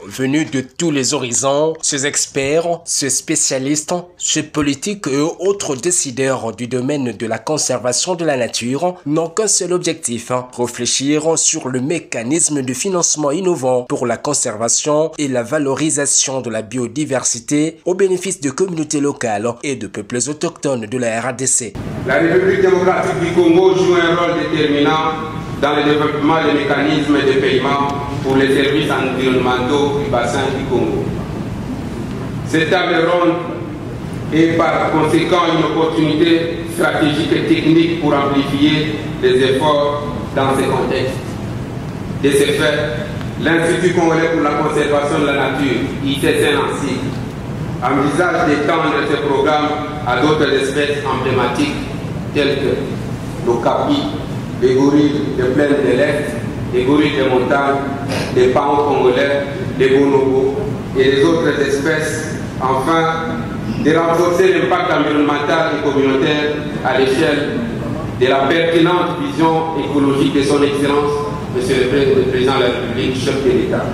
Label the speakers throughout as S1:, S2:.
S1: Venus de tous les horizons, ces experts, ces spécialistes, ces politiques et autres décideurs du domaine de la conservation de la nature n'ont qu'un seul objectif, réfléchir sur le mécanisme de financement innovant pour la conservation et la valorisation de la biodiversité au bénéfice de communautés locales et de peuples autochtones de la RDC.
S2: La République démocratique du Congo joue un rôle déterminant dans le développement des mécanismes de paiement pour les services environnementaux du bassin du Congo. Cette table ronde est par conséquent une opportunité stratégique et technique pour amplifier les efforts dans ces contextes. De ce fait, l'Institut congolais pour la conservation de la nature, ICCNANCI, envisage d'étendre ce programme à d'autres espèces emblématiques telles que l'okapi, les gorilles de plaine de l'Est, les gorilles de montagne, les pans congolais, les bonobos et les autres espèces, enfin de renforcer l'impact environnemental et communautaire à l'échelle de la pertinente vision écologique de son Excellence, Monsieur le Président de la République, chef de l'État.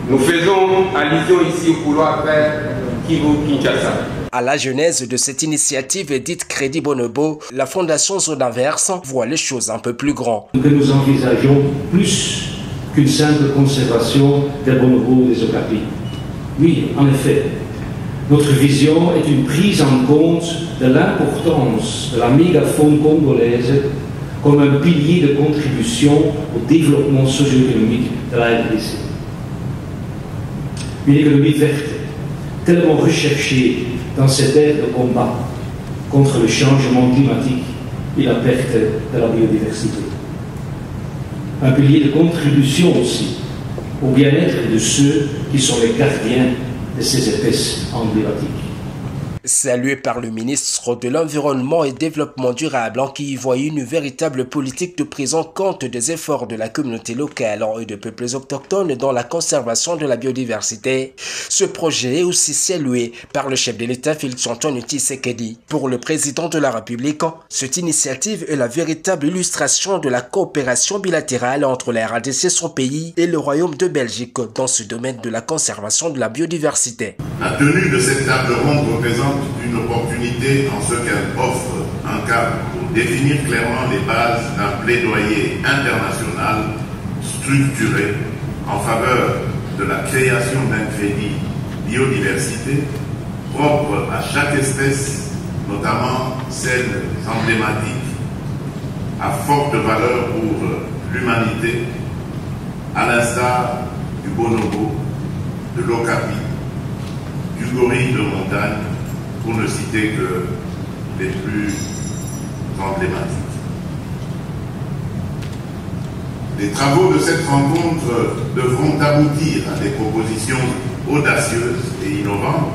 S2: Nous faisons allusion ici au couloir vert Kivu-Kinshasa.
S1: À la genèse de cette initiative dite Crédit Bonobo, la Fondation Zone Inverse voit les choses un peu plus grand.
S3: Que nous envisageons plus qu'une simple conservation des bonobos ou des okapis. Oui, en effet, notre vision est une prise en compte de l'importance de la mégafaune congolaise comme un pilier de contribution au développement socio-économique de la RDC. Une économie verte, tellement recherchée dans cette ère de combat contre le changement climatique et la perte de la biodiversité. Un pilier de contribution aussi au bien-être de ceux qui sont les gardiens de ces espèces emblématiques.
S1: Salué par le ministre de l'Environnement et Développement durable, qui y voit une véritable politique de prise en compte des efforts de la communauté locale et de peuples autochtones dans la conservation de la biodiversité. Ce projet est aussi salué par le chef de l'État Félix-Antoine Tshisekedi. Pour le président de la République, cette initiative est la véritable illustration de la coopération bilatérale entre la RDC, son pays, et le Royaume de Belgique dans ce domaine de la conservation de la biodiversité.
S4: La tenue de cette table ronde représente une opportunité en ce qu'elle offre un cadre pour définir clairement les bases d'un plaidoyer international structuré en faveur de la création d'un crédit biodiversité propre à chaque espèce, notamment celles emblématiques, à forte valeur pour l'humanité, à l'instar du bonobo, de l'okapi, du gorille de montagne, pour ne citer que les plus emblématiques. Les travaux de cette rencontre devront aboutir à des propositions audacieuses et innovantes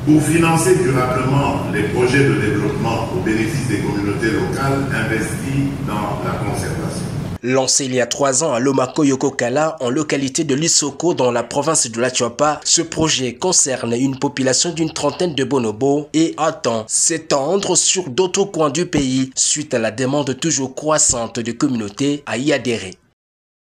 S4: pour financer durablement les projets de développement au bénéfice des communautés locales investies dans la conservation.
S1: Lancé il y a 3 ans à Lomako-Yokokala, en localité de Lisoko dans la province de l'Atiopa, ce projet concerne une population d'une trentaine de bonobos et attend s'étendre sur d'autres coins du pays suite à la demande toujours croissante de communautés à y adhérer.